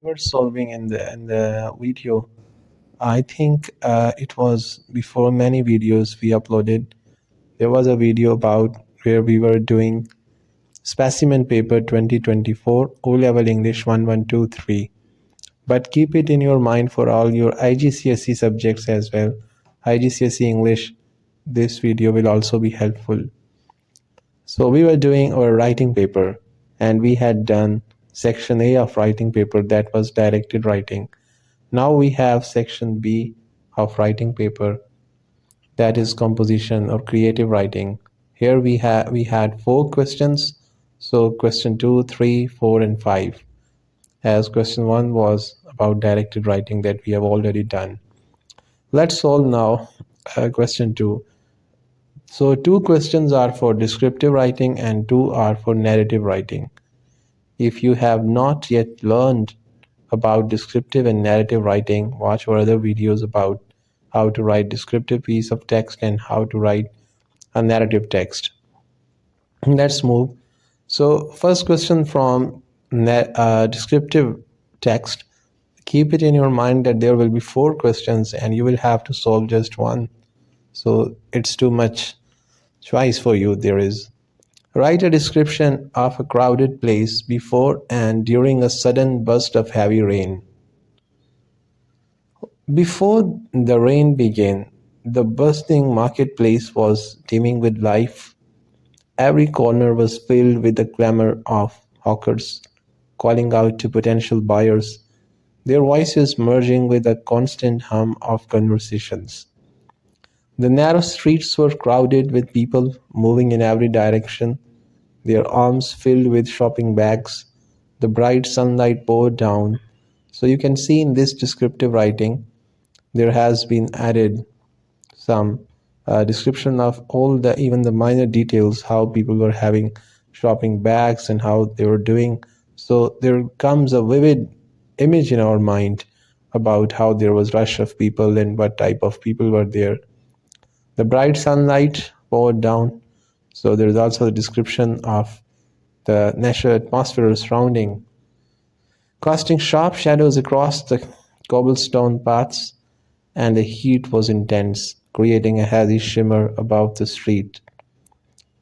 Were solving in the video. I think it was before many videos we uploaded. There was a video about where we were doing specimen paper 2024 O level English 1123. But keep it in your mind for all your IGCSE subjects as well. IGCSE English, this video will also be helpful. So we were doing our writing paper and we had done section A of writing paper, that was directed writing. Now we have section B of writing paper, that is composition or creative writing. Here we had 4 questions. So question 2, 3, 4 and 5. As question 1 was about directed writing that we have already done. Let's solve now question 2. So 2 questions are for descriptive writing and 2 are for narrative writing. If you have not yet learned about descriptive and narrative writing, watch our other videos about how to write descriptive piece of text and how to write a narrative text. Let's move. So first question from descriptive text. Keep it in your mind that there will be 4 questions and you will have to solve just one. So it's too much choice for you. There is. Write a description of a crowded place before and during a sudden burst of heavy rain. Before the rain began, the bustling marketplace was teeming with life. Every corner was filled with the clamor of hawkers calling out to potential buyers, their voices merging with a constant hum of conversations. The narrow streets were crowded with people moving in every direction, their arms filled with shopping bags. The bright sunlight poured down. So you can see in this descriptive writing, there has been added some description of all the even the minor details, how people were having shopping bags and how they were doing. So there comes a vivid image in our mind about how there was rush of people and what type of people were there. The bright sunlight poured down. So there is also a description of the natural atmosphere surrounding, casting sharp shadows across the cobblestone paths, and the heat was intense, creating a hazy shimmer above the street.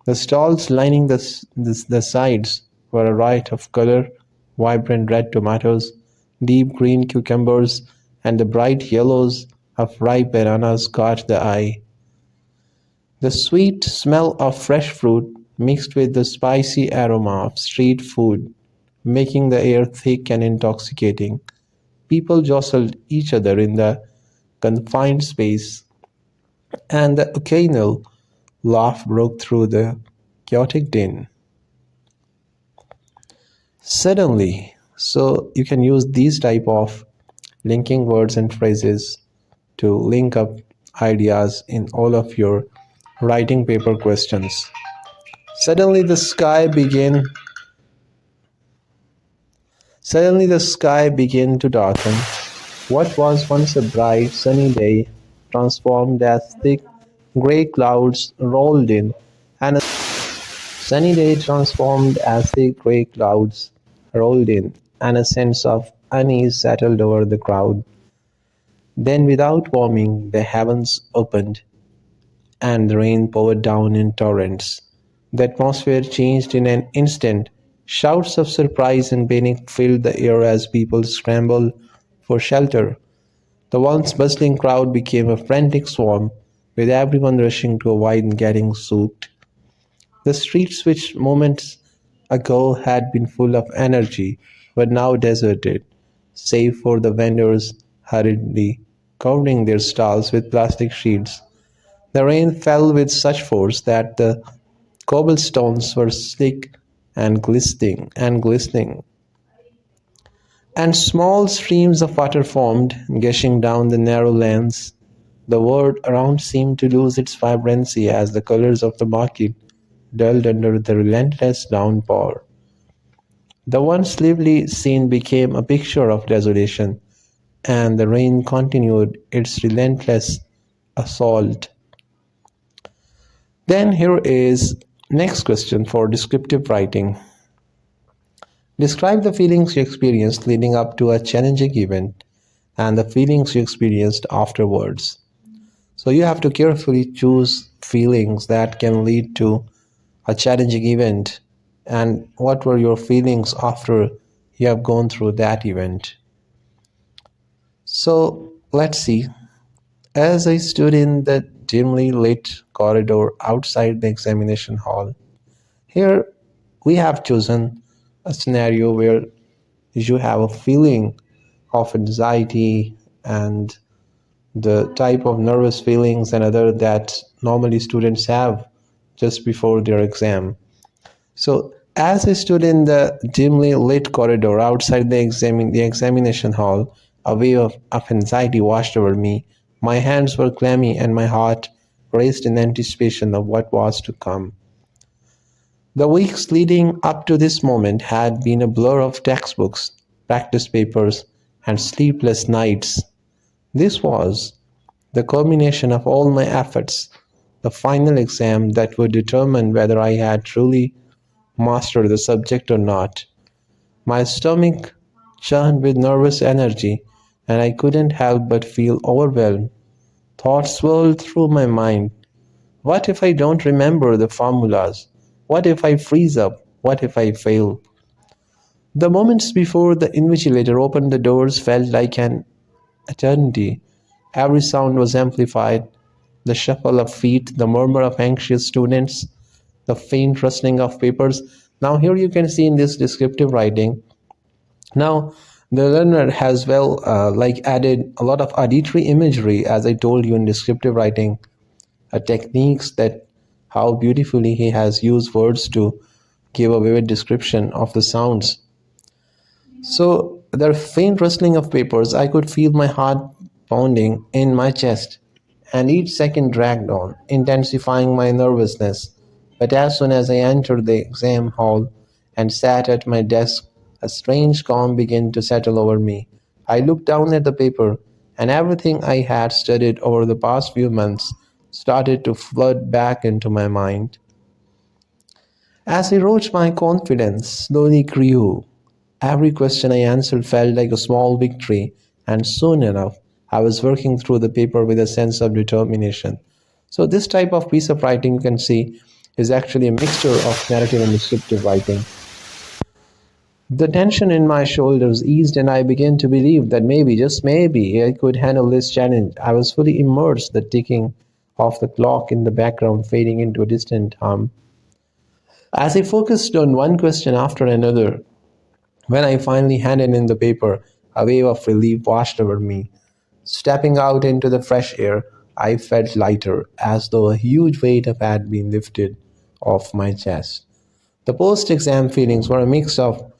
The stalls lining the sides were a riot of color: vibrant red tomatoes, deep green cucumbers, and the bright yellows of ripe bananas caught the eye. The sweet smell of fresh fruit mixed with the spicy aroma of street food, making the air thick and intoxicating. People jostled each other in the confined space, and the occasional laugh broke through the chaotic din. Suddenly, so you can use these type of linking words and phrases to link up ideas in all of your writing paper questions. Suddenly the sky began Suddenly the sky began to darken. What was once a bright, sunny day transformed as thick grey clouds rolled in, and a sunny day transformed as thick grey clouds rolled in, and a sense of unease settled over the crowd. Then, without warning, the heavens opened, and the rain poured down in torrents. The atmosphere changed in an instant. Shouts of surprise and panic filled the air as people scrambled for shelter. The once bustling crowd became a frantic swarm, with everyone rushing to avoid getting soaked. The streets, which moments ago had been full of energy, were now deserted, save for the vendors hurriedly covering their stalls with plastic sheets. The rain fell with such force that the cobblestones were slick and glistening, and small streams of water formed, gushing down the narrow lanes. The world around seemed to lose its vibrancy as the colors of the market dulled under the relentless downpour. The once lively scene became a picture of desolation, and the rain continued its relentless assault. Then here is next question for descriptive writing. Describe the feelings you experienced leading up to a challenging event and the feelings you experienced afterwards. So you have to carefully choose feelings that can lead to a challenging event and what were your feelings after you have gone through that event. So let's see. As I stood in the dimly lit corridor outside the examination hall, here we have chosen a scenario where you have a feeling of anxiety and the type of nervous feelings and other that normally students have just before their exam. So as I stood in the dimly lit corridor outside the examination hall, a wave of anxiety washed over me. My hands were clammy and my heart raced in anticipation of what was to come. The weeks leading up to this moment had been a blur of textbooks, practice papers, and sleepless nights. This was the culmination of all my efforts, the final exam that would determine whether I had truly mastered the subject or not. My stomach churned with nervous energy, and I couldn't help but feel overwhelmed. Thoughts swirled through my mind. What if I don't remember the formulas? What if I freeze up? What if I fail? The moments before the invigilator opened the doors felt like an eternity. Every sound was amplified: the shuffle of feet, the murmur of anxious students, the faint rustling of papers. Now, here you can see in this descriptive writing. Now, the learner has added a lot of auditory imagery, as I told you in descriptive writing, techniques that how beautifully he has used words to give a vivid description of the sounds. So, the faint rustling of papers, I could feel my heart pounding in my chest, and each second dragged on, intensifying my nervousness. But as soon as I entered the exam hall and sat at my desk, a strange calm began to settle over me. I looked down at the paper, and everything I had studied over the past few months started to flood back into my mind. As I wrote, my confidence slowly grew. Every question I answered felt like a small victory, and soon enough, I was working through the paper with a sense of determination. So, this type of piece of writing you can see is actually a mixture of narrative and descriptive writing. The tension in my shoulders eased, and I began to believe that maybe, just maybe, I could handle this challenge. I was fully immersed, the ticking of the clock in the background fading into a distant hum. As I focused on one question after another, when I finally handed in the paper, a wave of relief washed over me. Stepping out into the fresh air, I felt lighter, as though a huge weight had been lifted off my chest. The post exam feelings were a mix of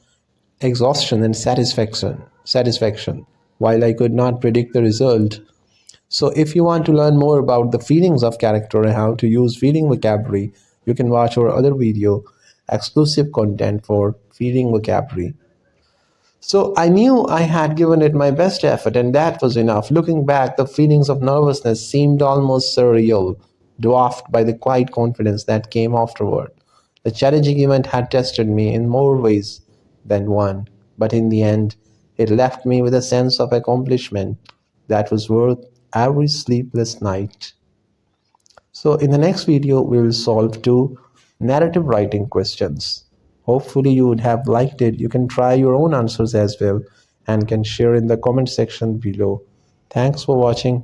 exhaustion and satisfaction, while I could not predict the result. So, if you want to learn more about the feelings of character and how to use feeling vocabulary, you can watch our other video, exclusive content for feeling vocabulary. So I knew I had given it my best effort, and that was enough. Looking back, the feelings of nervousness seemed almost surreal, dwarfed by the quiet confidence that came afterward. The challenging event had tested me in more ways than one, but in the end, it left me with a sense of accomplishment that was worth every sleepless night. So in the next video, we will solve two narrative writing questions. Hopefully you would have liked it. You can try your own answers as well and can share in the comment section below. Thanks for watching.